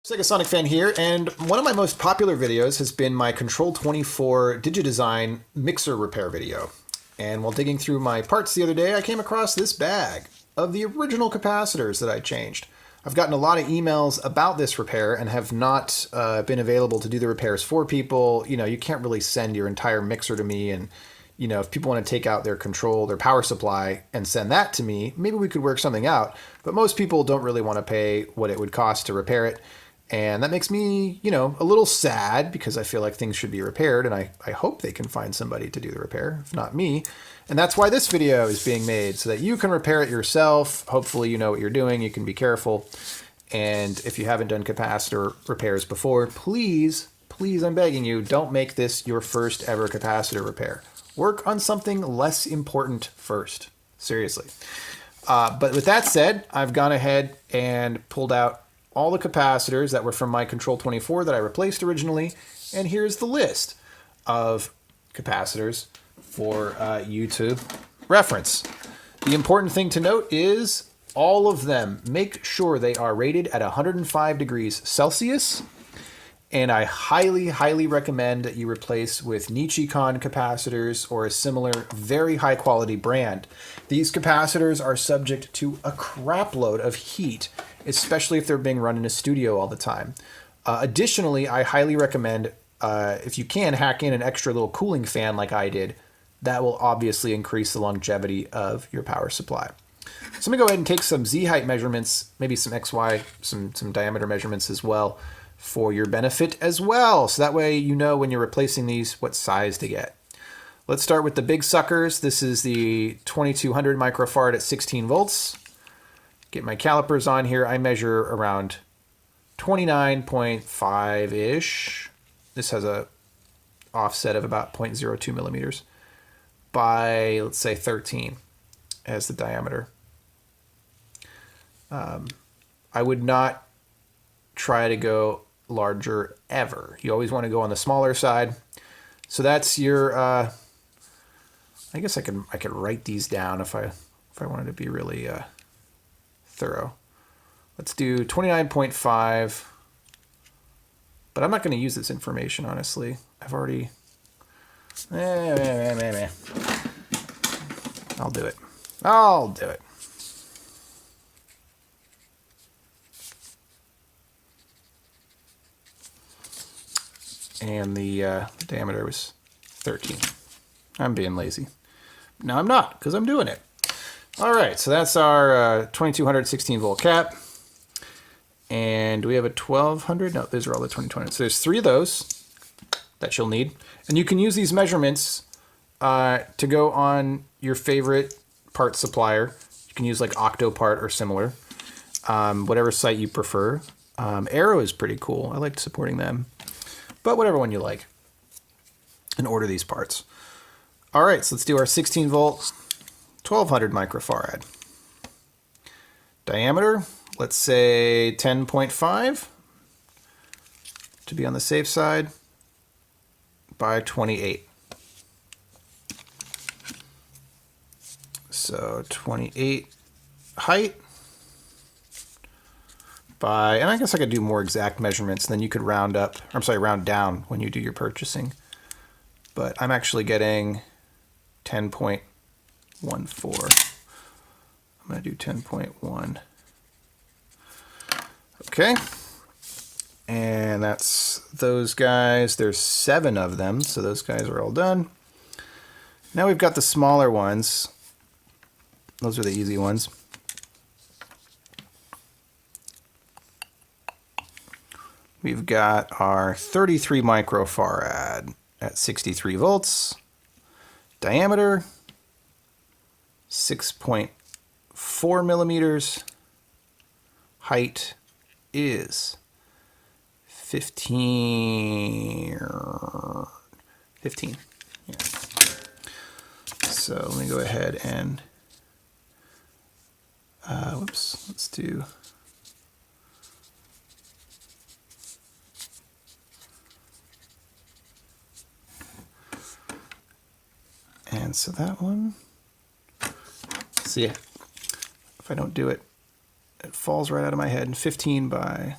Segasonicfan here, and one of my most popular videos has been my Control 24 Digidesign mixer repair video. And while digging through my parts the other day, I came across this bag of the original capacitors that I changed. I've gotten a lot of emails about this repair and have not been available to do the repairs for people. You know, you can't really send your entire mixer to me, and you know, if people want to take out their control, their power supply and send that to me, maybe we could work something out. But most people don't really want to pay what it would cost to repair it. And that makes me, you know, a little sad because I feel like things should be repaired, and I hope they can find somebody to do the repair, if not me. And that's why this video is being made, so that you can repair it yourself. Hopefully you know what you're doing, you can be careful. And if you haven't done capacitor repairs before, please, please, I'm begging you, don't make this your first ever capacitor repair. Work on something less important first. Seriously. But with that said, I've gone ahead and pulled out all the capacitors that were from my Control 24 that I replaced originally, and here's the list of capacitors for you to reference. The important thing to note is all of them, make sure they are rated at 105 degrees Celsius, and I highly, highly recommend that you replace with Nichicon capacitors or a similar very high quality brand. These capacitors are subject to a crap load of heat, especially if they're being run in a studio all the time. Additionally, I highly recommend, if you can, hack in an extra little cooling fan like I did. That will obviously increase the longevity of your power supply. So I'm gonna go ahead and take some Z height measurements, maybe some XY, some diameter measurements as well, for your benefit as well. So that way you know when you're replacing these what size to get. Let's start with the big suckers. This is the 2200 microfarad at 16 volts. Get my calipers on here. I measure around 29.5-ish. This has a offset of about 0.02 millimeters by, let's say, 13 as the diameter. I would not try to go larger ever. You always want to go on the smaller side. So that's your, I guess I could write these down if I wanted to be really thorough. Let's do 29.5, but I'm not going to use this information, honestly. I've already, I'll do it. I'll do it. And the diameter was 13. I'm being lazy. No, I'm not, because I'm doing it. All right, so that's our 2200 16 volt cap. And do we have a 1200? No, those are all the 2200. So there's 3 of those that you'll need. And you can use these measurements to go on your favorite part supplier. You can use like Octopart or similar, whatever site you prefer. Arrow is pretty cool. I liked supporting them. But whatever one you like, and order these parts. All right, so let's do our 16 volt, 1200 microfarad. Diameter, let's say 10.5 to be on the safe side, by 28. So 28 height by, and I guess I could do more exact measurements, and then you could round up, I'm sorry, round down when you do your purchasing. But I'm actually getting 10.14. I'm going to do 10.1. Okay. And that's those guys. There's 7 of them, so those guys are all done. Now we've got the smaller ones. Those are the easy ones. We've got our 33 microfarad at 63 volts. Diameter, 6.4 millimeters. Height is 15. Yeah. So let me go ahead and, whoops, let's do, and so that one, see, if I don't do it, it falls right out of my head. 15 by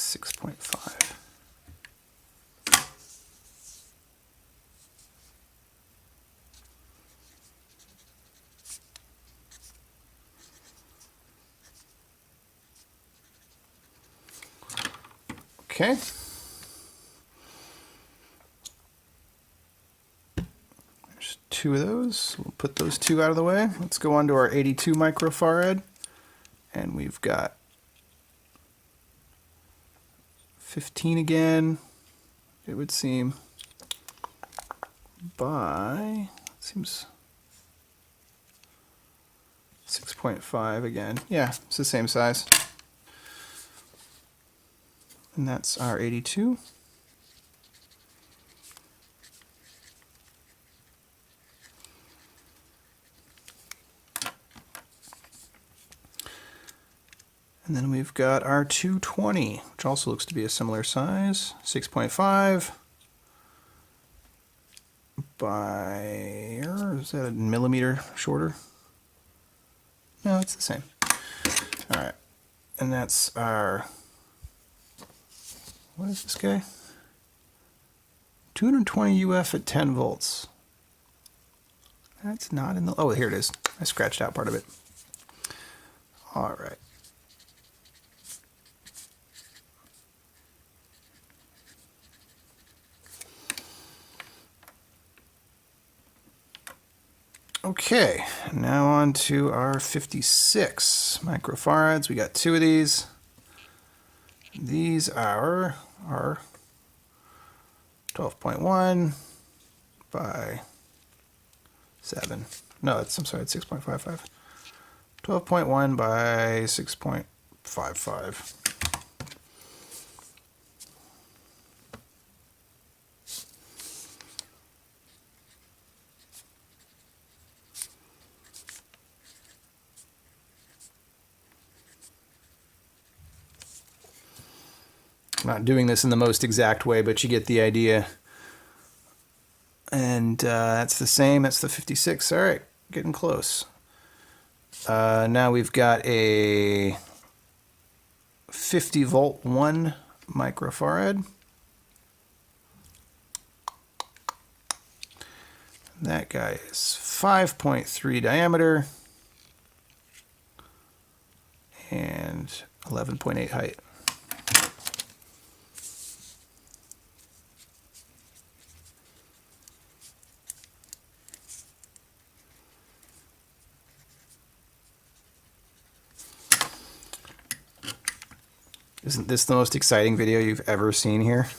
6.5. Okay. There's 2 of those. We'll put those 2 out of the way. Let's go on to our 82 microfarad. And we've got 15 again, it would seem, by, seems 6.5 again. Yeah, it's the same size. And that's our 82. And then we've got our 220, which also looks to be a similar size, 6.5 by, or is that a millimeter shorter? No, it's the same. All right, and that's our, what is this guy? 220 UF at 10 volts. That's not in the, oh, here it is. I scratched out part of it. All right. Okay, now on to our 56 microfarads. We got 2 of these. These are 12.1 by 7. No, I'm sorry, it's 6.55. 12.1 by 6.55. I'm not doing this in the most exact way, but you get the idea. And that's the same. That's the 56. All right, getting close. Now we've got a 50 volt 1 microfarad. That guy is 5.3 diameter and 11.8 height. Isn't this the most exciting video you've ever seen here?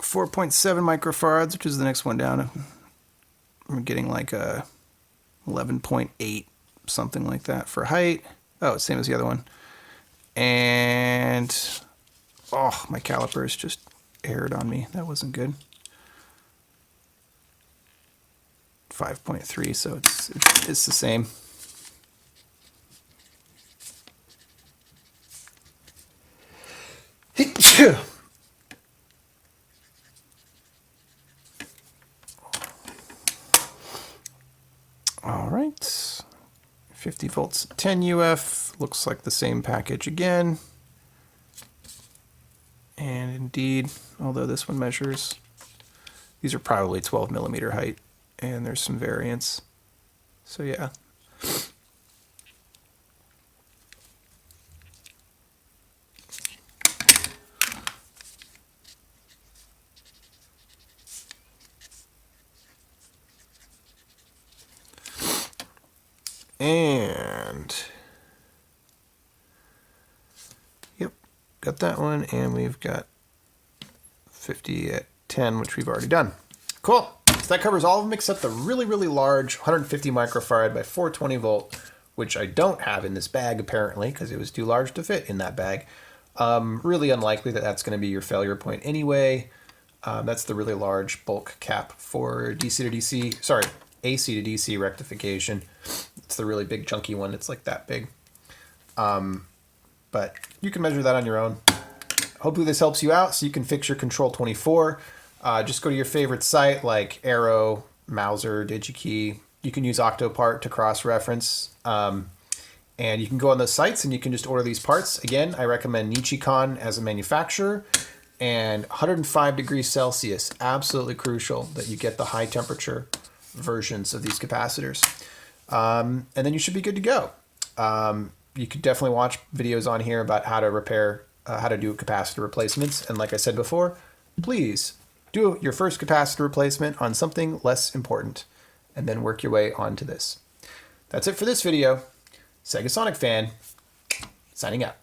.7 microfarads, which is the next one down. I'm getting like a 11.8, something like that for height. Oh, it's same as the other one. And oh, my calipers just erred on me. That wasn't good. 5.3, so it's the same. All right, 50 volts, 10 UF, looks like the same package again. And indeed, although this one measures, these are probably 12 millimeter height. And there's some variance. So yeah. And yep, got that one, and we've got 50 at 10, which we've already done. Cool. So that covers all of them except the really, really large 150 microfarad by 420 volt, which I don't have in this bag apparently because it was too large to fit in that bag. Really unlikely that that's going to be your failure point anyway. That's the really large bulk cap for DC to DC, sorry, AC to DC rectification. It's the really big chunky one. It's like that big. But you can measure that on your own. Hopefully this helps you out so you can fix your Control 24. Just go to your favorite site like Arrow, Mauser, DigiKey, You can use Octopart to cross-reference. And you can go on those sites and you can just order these parts. Again, I recommend Nichicon as a manufacturer, and 105 degrees Celsius. Absolutely crucial that you get the high temperature versions of these capacitors. And then you should be good to go. You could definitely watch videos on here about how to repair, how to do capacitor replacements. And like I said before, please do your first capacitor replacement on something less important and then work your way onto this. That's it for this video. Segasonic Fan, signing out.